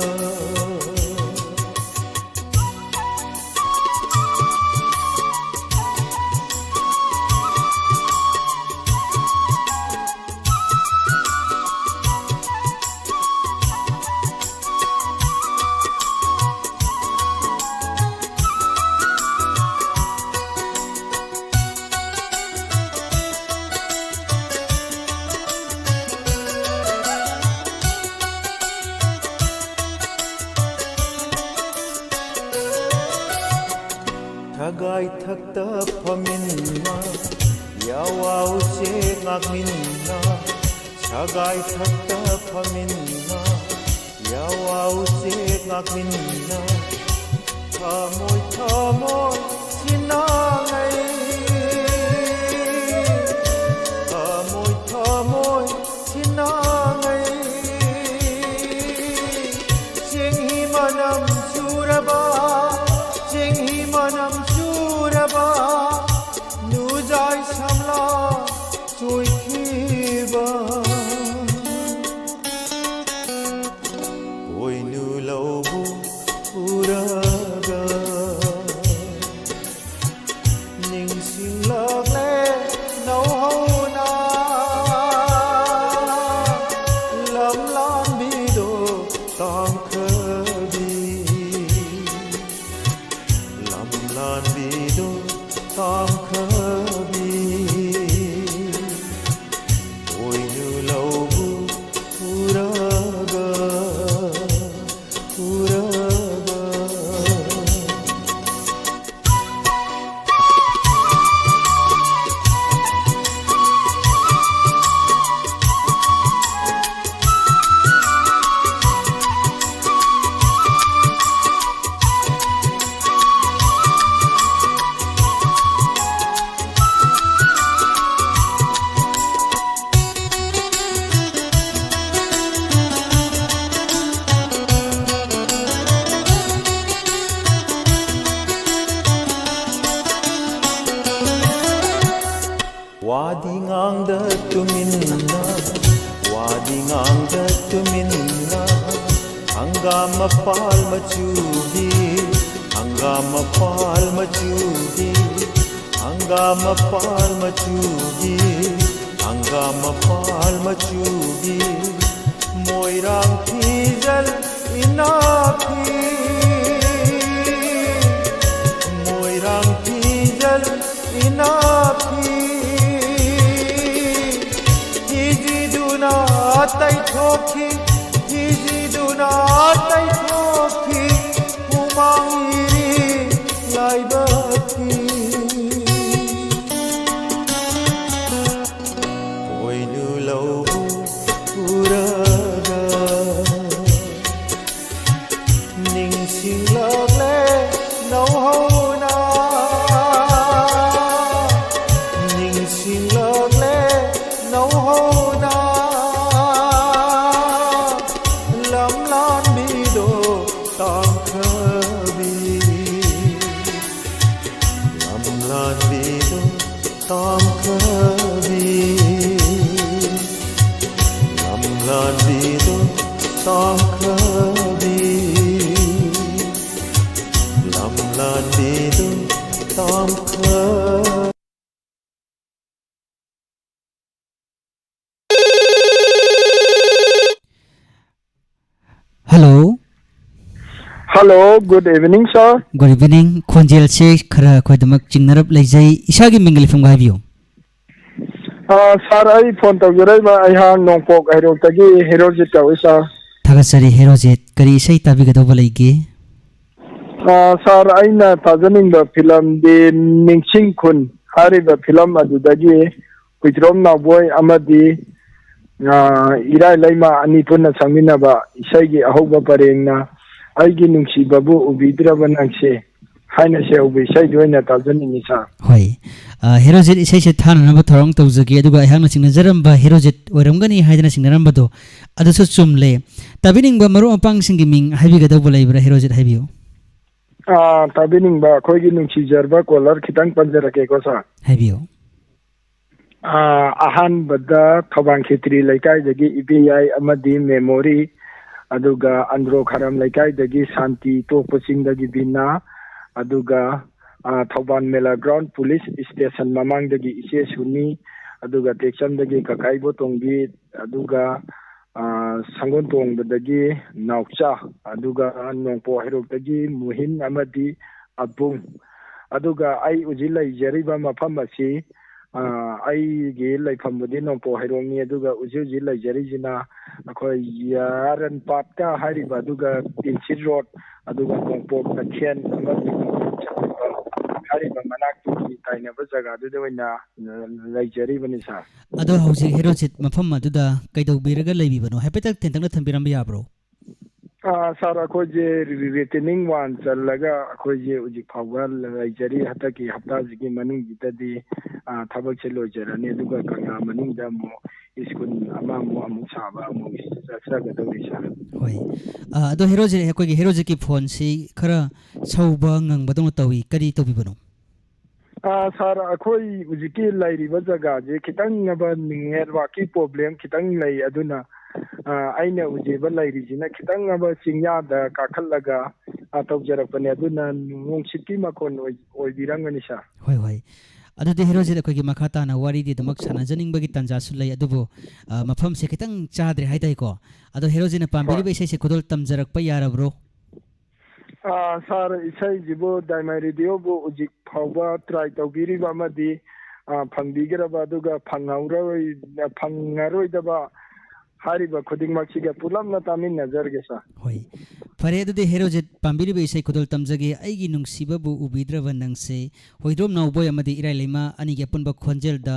Thagai thakta phaminna Yawau che ngakminna Thagai thakta phaminna Yawau che ngakminna Thamoi thamoi sinangai Thamoi thamoi sinangai Jenghi manam suraba Jenghi manam suraba Nujai samla chui khiba Poinu laubu uraga Ning sing lak le nau hau na Lam lan bi do tam khabi Lam lan bi do tam khabi Poinu laubu uraga uraga Wadi ngangda tuminna Wadi ngangda tuminna Hangama pal machubi Hangama pal machubi Hangama pal machubi Hangama pal machubi Moirang tijal inakhi Moirang tijal inakhi Hijiduna tai thoki Hijiduna tai thoki Humangiri लाइबकी पोइनु लौबु पुरागा निंसिंगलगले नौहौना निंसिंगलगले नौहौना लमलान बिदो तांखबी लमलान बिदो तांखबी लमलान बिदो तांखबी लमलान बिदो तांखबी hello hello good evening sir good evening खोंजेल से खरा खोदमक चिंगनरब लेजै इसागी मिंगल फिम गाइबियो सर आई फोन तौजरैबा आइहा नोंपोक हैरोक्तगी हेरोजित तौइ सर थागसरी हेरोजेट करी इसै ताबिगदौबा लैगे सर आइना ताजनिंग फिल्म दे निंगसिंग खुन हारिबा फिल्म अदुदगी कुइद्रोम नाबोय अमदी इराय लैमा अनि पुन्ना संमिनबा इसैगी अहोबा परेंगना आइगी नुंसीबाबु उबिद्रबा नंगसे हाइना से उबि इसै दोइना ताजनिंग सा होय हेरोजेट इसै से थाननबा थरंग तौजगे अदुगा आहांना सिंगनजरमबा हेरोजेट ओरमगनी हाइदना सिंगनरमबदो अदुसु चुमले ताबिनिंगबा मरु अपांग सिंगी मिंग हाइबिगदौबा लैब्रा हेरोजेट हाइबियो ताबिनिंगबा खोइगी नुंसीजरबा कॉलर खितंग पंजरके को सा हाइबियो अहानबदा थबांग खेत्री लैकाइदगी इबीआई अमदी मेमोरी अदुगा अंद्रो खरम लैकाइदगी शांति तोपसिंगदगी बिना अदुगा थौबान मेला ग्राउंड पुलिस स्टेशन ममांगदगी इसे सुनी अदुगा टेक्समदगी ककाइबो तोंगी अदुगा संगोन तोंगबदगी नाउचा अदुगा नोंपो हेरोक्तगी मुहिन अमदी अबुंग अदुगा आई उजि लैजरिबा मफम असी आईगे लैफमबदी नोंपो हैरोंगनी अदुगा उजि उजि लैजरिजिना अखोय यारन पाटका हारिबा अदुगा तिनसिर रोड अदुगा नोंपो नखेन अमदी हारिबा मनाक्तुगी ताइनबा जगा दुदवैना लैजरिबनि सा अदो हौजि हेरोजेट मफम अदुदा कैदौबिरगा लैबिबनो हैपेतक तेंतंगना थंबिरम याब्रो सर अखोजे रिटेनिंग वन चलगा अखोजे उजि फावगा लैजरी हतकी हप्ताजिगी मनिंग जितदी थबक से लोजरनी अदुगा कंगा मनिंग दमो स्कूल अमामो अमु साबा अमु सगदौरि सा होय अदो हेरोजेट अखोगे हेरोजेट की फोन से खरा सौबा ngangबदो तौई करी तौबिबनो सर अखोई उजिकी लाइरिबा जगा जे खितंग नबा नेटवर्क की प्रॉब्लम खितंग लै अदुना आइना उजेबा लाइरिजिना खितंग नबा चिंगयादा काखलगा तौजरपने अदुना नोंसिकी मकोन ओइबिरंगनि सा होय होय अदुदे हेरोजेट अखोगे मखाताना वारीदि दमक सानाजनिंगबगी तंजासु लै अदुबो मफम से खितंग चाद्रे हाइदाइको अदो हेरोजेट पाम्बिरिबा इसै से खुदोल तमजरकपा यारब्रो सर इसै जिबो दाइमाइ रेडियो बो उजिक फावबा ट्राई तौबिरिबा अमदी फंबिगरबा अदुगा फंगारोइदबा हारिबा खुदिंगमक्सिगा पुलमना तामिन नजरगे सा होय फरे अदुदे हेरोजेट पाम्बिरिबा इसै खुदोल तमजगे आइगी नुंसिबाबु उबिद्रबा नंगसे होइद्रोम नाउबोय अमदी इराय लैमा अनिगे पुनबा खोंजेलदा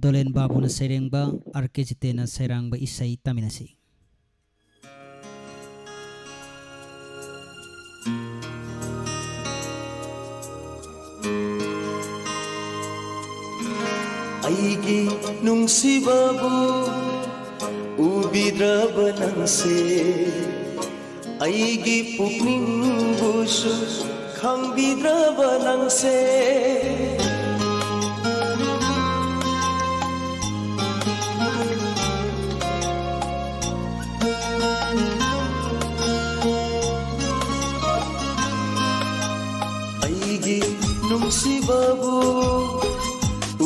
दोलेन बाबुना सैरेंबा आरके जितेना सैरांबा इसै तामिनसी आईगी नुंसीबाबु उबिद्रबा नंगसे आईगी पुकनिंगबुसु खंबिद्रबा नंगसे आईगी नुंसीबाबु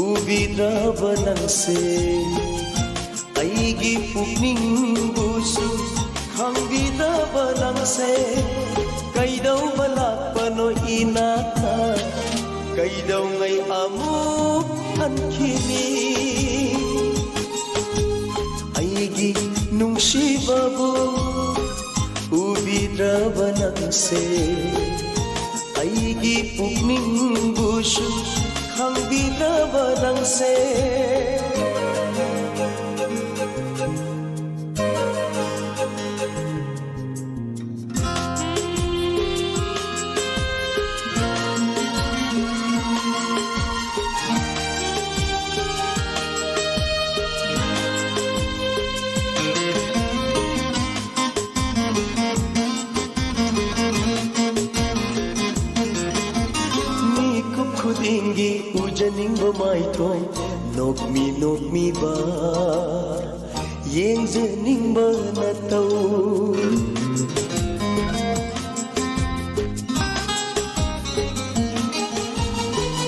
उबिद्रबा नंगसे आईगी पुकनिंगबुसु खंबिद्रबा नंगसे कैदौबा लाक्पनो इनाका कैदौङै अमुक हन्खिनी आईगी नुंसीबाबु उबिद्रबा नंगसे आईगी पुकनिंग ꯅꯤꯡꯕꯨꯁꯨ ꯈꯪꯕꯤꯗ꯭ꯔꯕ ꯅꯪꯁꯦ khudingi ujaningba maithong nokmi ba yengjaningba natau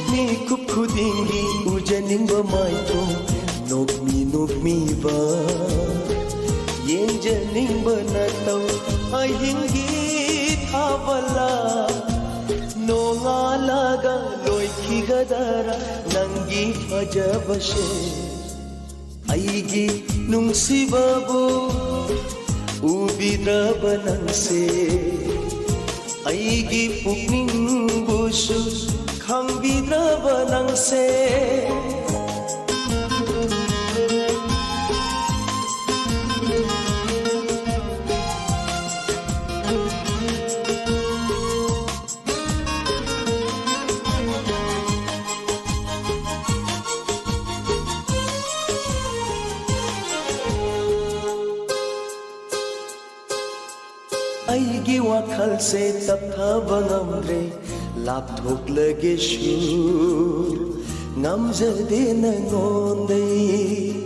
mi khudingi ujaningba maithong nokmi ba yengjaningba natau ahingi thavala nongalaga loikhigadara nangi fajabashe aigi nungsibabu ubidraba nangse aigi pukningbusu khangbidraba nangse aigi wakhal se tapthaba ngamre lapthoklage shur ngamjade nangondai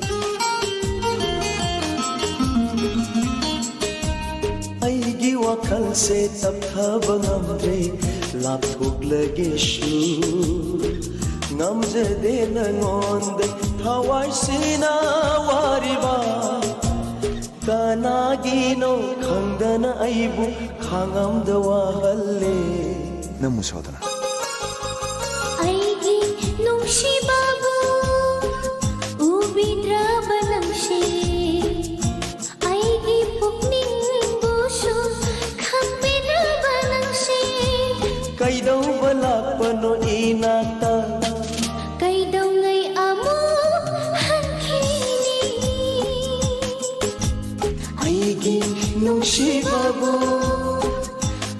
aigi wakhal se tapthaba ngamre lapthoklage shur ngamjade nangondai thawai sina wariba kanagino khangdana aibu khangamda wahalle namusodana aigi nungshi babu ubidraba nangse aigi pukning busu khangbidraba nangse kaidau balapano inata kaidau ngai amu hankhini aigi nungshi babu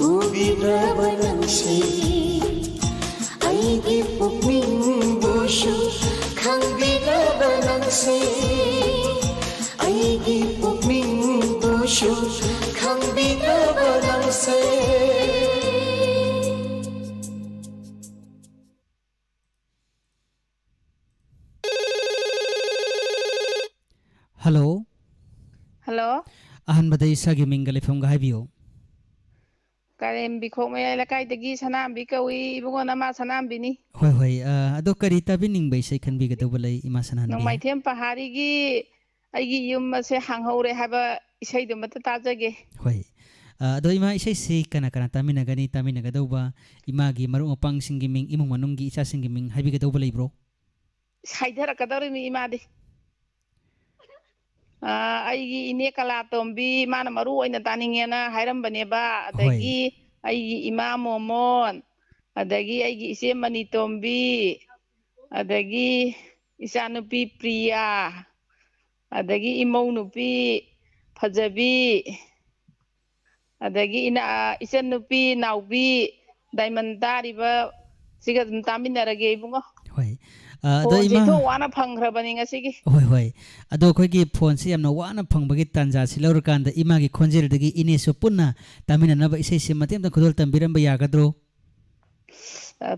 ubidraba nangse aigi pukning busu khangbidraba nangse aigi pukning busu khangbidraba nangse Hello. Hello. Ahan badai sagi mingal ifam ga habiyo. Karem bikhok mayai lakai dagi sanam bi kawi ibungo nama sanam bini. Hoi ado kari tabi ning bai sai kan bi ga balai ima sanan Nong bi. mai them pahari gi aigi yum se hanghore haba isai dum mata tajage. Hoi. Ado ima isai se kana tamina gani tamina ga dauba ima gi maru opang singi ming imong manung gi isa singi ming habi ga balai bro. Haidara kadari mi imadi. Aigi ine kala tombi mana maru oina taningena hairam baneba adagi aigi ima momon adagi aigi ise mani tombi adagi isa nupi priya adagi imau nupi phajabi adagi ina isa nupi naubi diamond tariba siga taminarage ibungo Hoi. ado ima to wana phangrabani ngasigi hoi ado khoi gi phone si amna wana phangbagi tanja silor kanda ima gi khonjel dagi ine so punna tamina na ba isai se matem ta khudol tambiram ba yagadro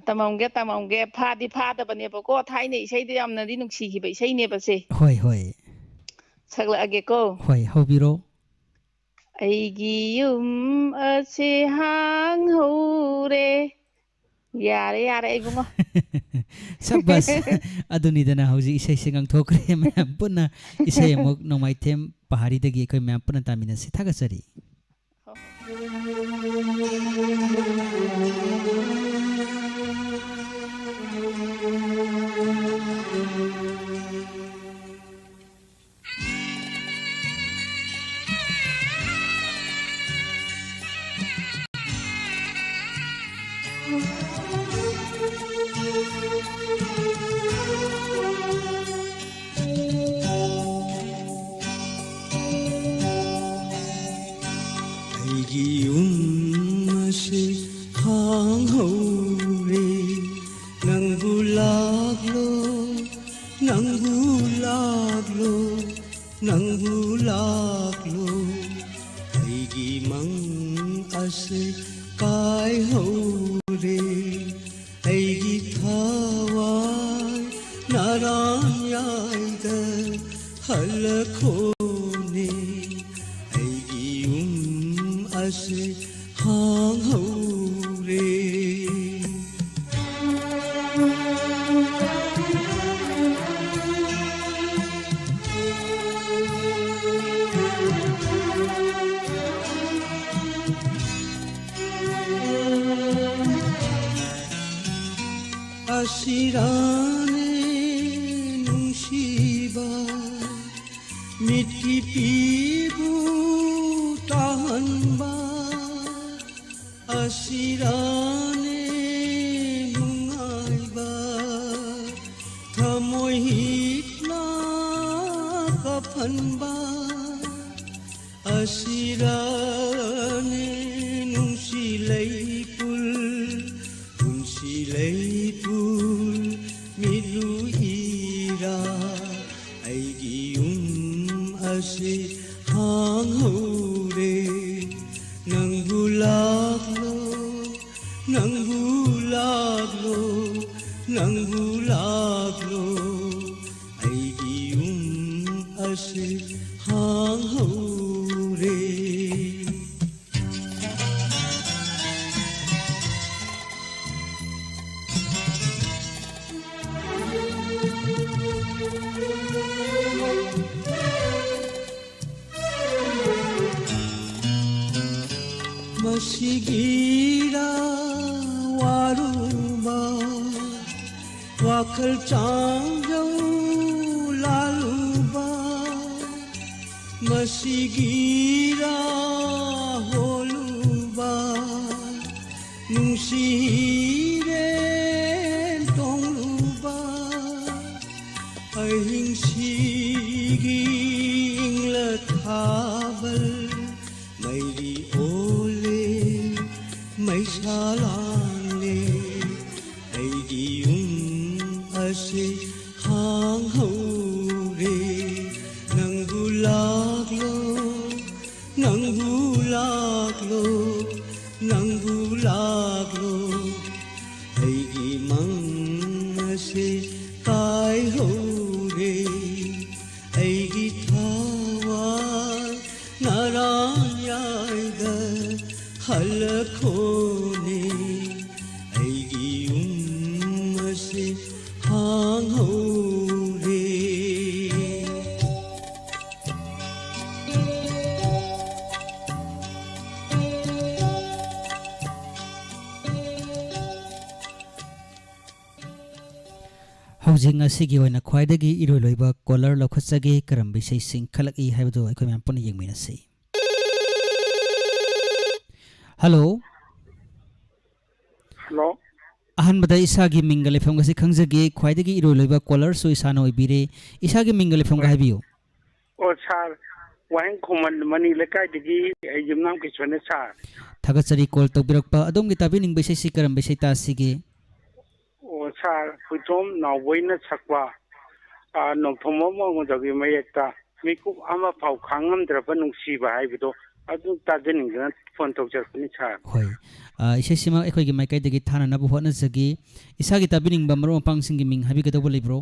tamamge phadi phada bane ba ko thaine isai de amna di nungsi gi ba isai ne ba se hoi sagla age ko hoi hobiro aigi yum ase hang hore yare ibungo Sabas aduni dana hauji isai singang thokre mayam punna isai amok nomai them pahari dagi koi mayam punna tamina si thagasari खोने असे Hong हौरे अशिराने नुशिबा मिट्टी पीबू ताहनबा अशिराने नुंगाइबा थमोई हिटना कफनबा अशिराने नुशिलै पुल उनशिलै पुल मिलु इरा अैगी असे Hong हौरे नंगु लागलो नंगु लागलो नंगु लागलो अैगी असे Hong हौरे मशिगिरा वारुबा वाखल चांगौ लालुबा मशिगिरा होलुबा नुसिरे तोंलुबा अहिंसिगी इंगलथाबल Mary ओले मैसालांगले अैगी असे हांग हौरे नंगु लागलो नंगु लागलो नंगु लागलो अैगी असे काय हौरे अैगी थावार नारायण हल खोने अैगी असे हांग हौरे हौजिंग असिगी ओइना ख्वाइदगी इरोय लोइबा कॉलर लखचगे करम बिसै सिंग खलक इ हाइबदो अखोय मैम पुन यंगमिनसै हेलो हेलो अहनबदा इसागी मिंगल लेफम गसी खंगजगे ख्वाइदगी इरोय लोइबा कॉलर सो इसानो इबिरे इसागी मिंगल लेफम गा हाइबियो ओ सर वाहन Khoman money लेकाइदगी Yumnam किछने sir थगचरी call तोबिरकपा अदोमगी ताबिनिंग बिसै सि करम बिसै तासिगे ओ सर हुतोम नावोइना सकवा नोंथोमो मंगदगी मयेक्ता मिकुप अमा फाव खांगमद्रबा नुंसीबा हाइबदो अदु ताजनिंगना फोन तौजरपनि सर होय इसे सिमा एखोयगी माइकाइदगी थानानाबो होनजगी इसागी ताबिनिंग बमरो पांगसिंगी मिंग हाबिगदबो लेब्रो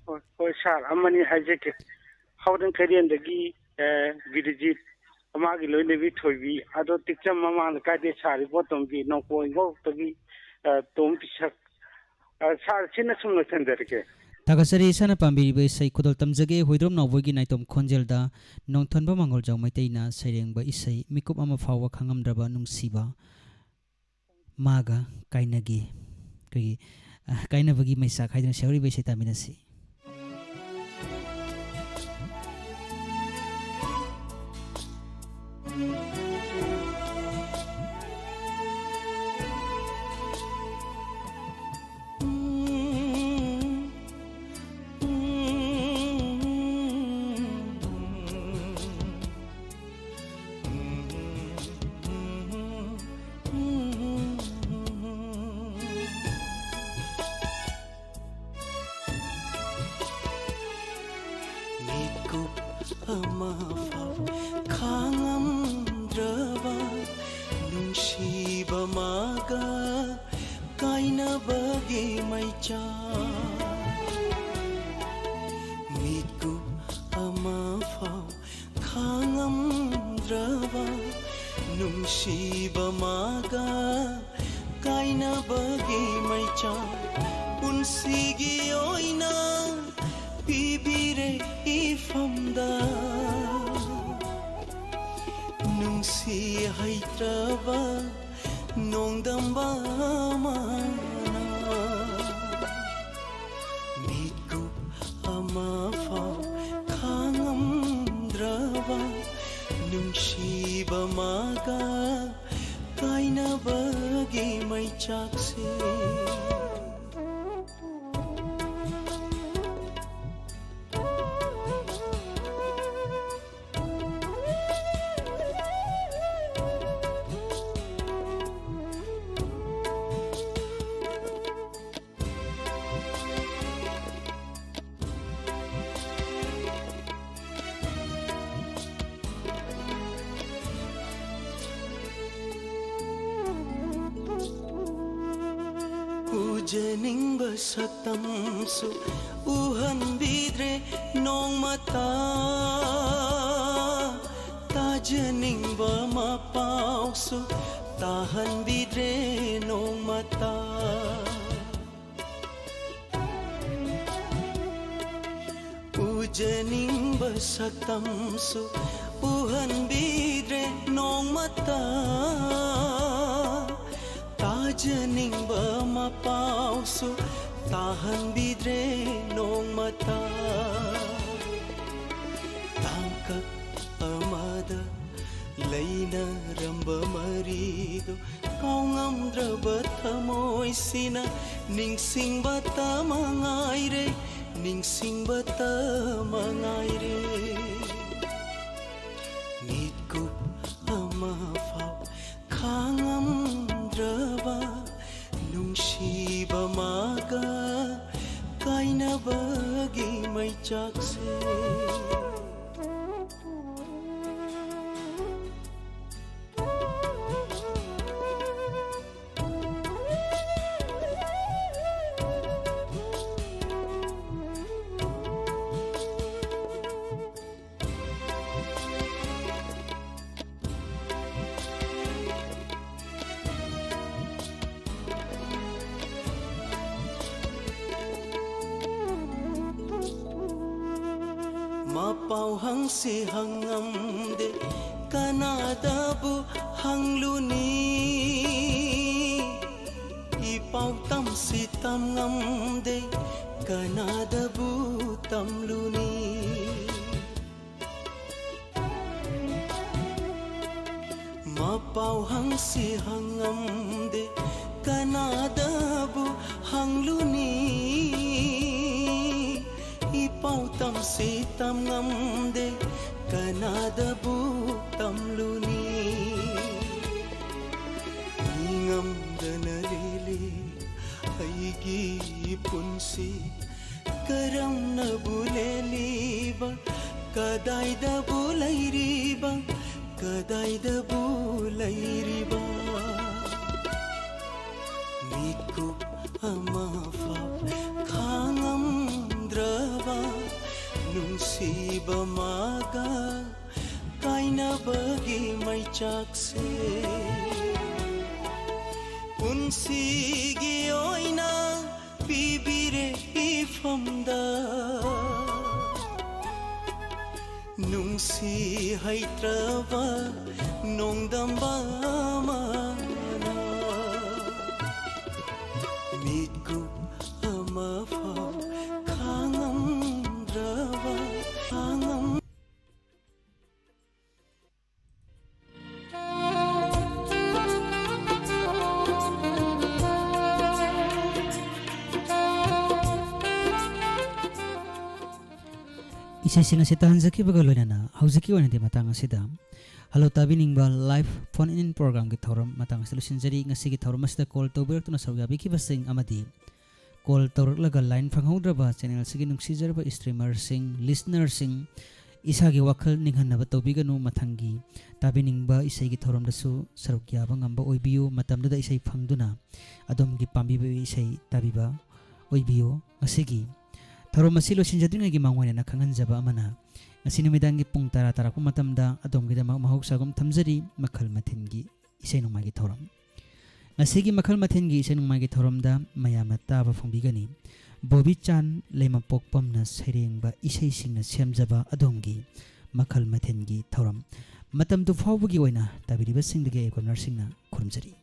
ओ सर अमनी हाइजेके हाउदन करियनदगी गिरिजित अमागी लोइलेबी थोइबी अदो तिक्चम ममांग काइदे सारी बोतमगी नोकोइगो तगी तोम पिसक सर सिना सुमन चंदरके थागसरी इसाना पाम्बिरिबे इसै खुदल तमजगे होइद्रोम नावबोगी नाइतोम खोंजेलदा नोंथनबा मंगल जाव मैतैना सैरेंबा इसै मिकुप अमा फावा खांगमद्रबा नुंसीबा मागा काइनगे कई काइनबगी मैसा खाइदना सेवरी बेसै तामिनसी Miku ama fau ꯅꯨꯡꯁꯤꯕ ꯃꯥꯒ ꯀꯥꯏꯅꯕꯒꯤ ꯃꯩꯆꯥꯛ ꯄꯨꯟꯁꯤꯒꯤ ꯑꯣꯏꯅ ꯄꯤꯕꯤꯔꯦ ꯏꯐꯝꯗ ꯅꯨꯡꯁꯤ ꯍꯩꯇ꯭ꯔꯕ ꯅꯣꯡꯗꯝꯕ ꯑꯃꯅ ꯃꯤꯠꯀꯨꯞ ꯑꯃꯐꯥꯎ ꯈꯥꯡꯉꯝꯗ꯭ꯔꯕ ꯅꯨꯡꯁꯤꯕ ꯃꯥꯒ ꯀꯥꯏꯅꯕꯒꯤ ꯃꯩꯆꯥꯛꯁꯦ 우재닝바 사탐수 우한비드레 농마타 따제닝바 마파우수 따한비드레 농마타 우재닝바 사탐수 우한비드레 농마타 ताजनिंगबा मपाउसु ताहनबिद्रे नोंगमता तांकक अमदा लैनरंबा मरीदो काउंगमद्रबा थमोइसिना निंगसिंगबा तमंगाइरे निंगसिंगबा तमंगाइरे नितकुप अमफाउ खांगम नुंशीबा मागा काइनबगी मैचाकसे Mapaw hangsi hangamde kanadabu hangluni ipaw tamsi tamngamde kanadabu tamluni Mapaw hangsi hangamde kanadabu hangluni ipaw tamsi tamngamde kanadabu tamluni ngamdana lili aigi punsi karamna buleliba kadaida bulairiba kadaida bulairiba mitku amafa khangam drava nungsiba maga kainabagi maichakse punsigi oina bibire ifamda nungsi haitrava nongdamba mana mitku amafa khangam drava khangam Isasing asi tahanjaki bagaloinana haujaki wanadi matang asida halo tabiningba live phone in program ki thoram matang solution jari ngasi ki thoram asida call tobir tuna sauyabi ki basing amadi call tawrak laga line phanghodraba channel sigi nungsijarba streamer sing listener sing isagi wakhal ninghanaba tobiganu mathangi tabiningba isai ki thoram dasu sarukya bangamba oibiu matamda isai phangduna adom gi pambiba isai tabiba oibiu ngasigi Tharo masilo sinjadringa gi mangwana na khangan jaba amana ngasi numidangi pung tara tarakpa matamda adamgidamak mahaugsagum thamjari makhal mathengi isai nongmai gi thoram ngasigi makhal mathengi isai nongmai gi thoramda mayamna taba phongbigani Bobby Chan leimapok pamna sairengba isai singna semjaba adamgi makhal mathengi thoram matam du phawbugi oina tabiriba singdege ekomnar singna khurumjari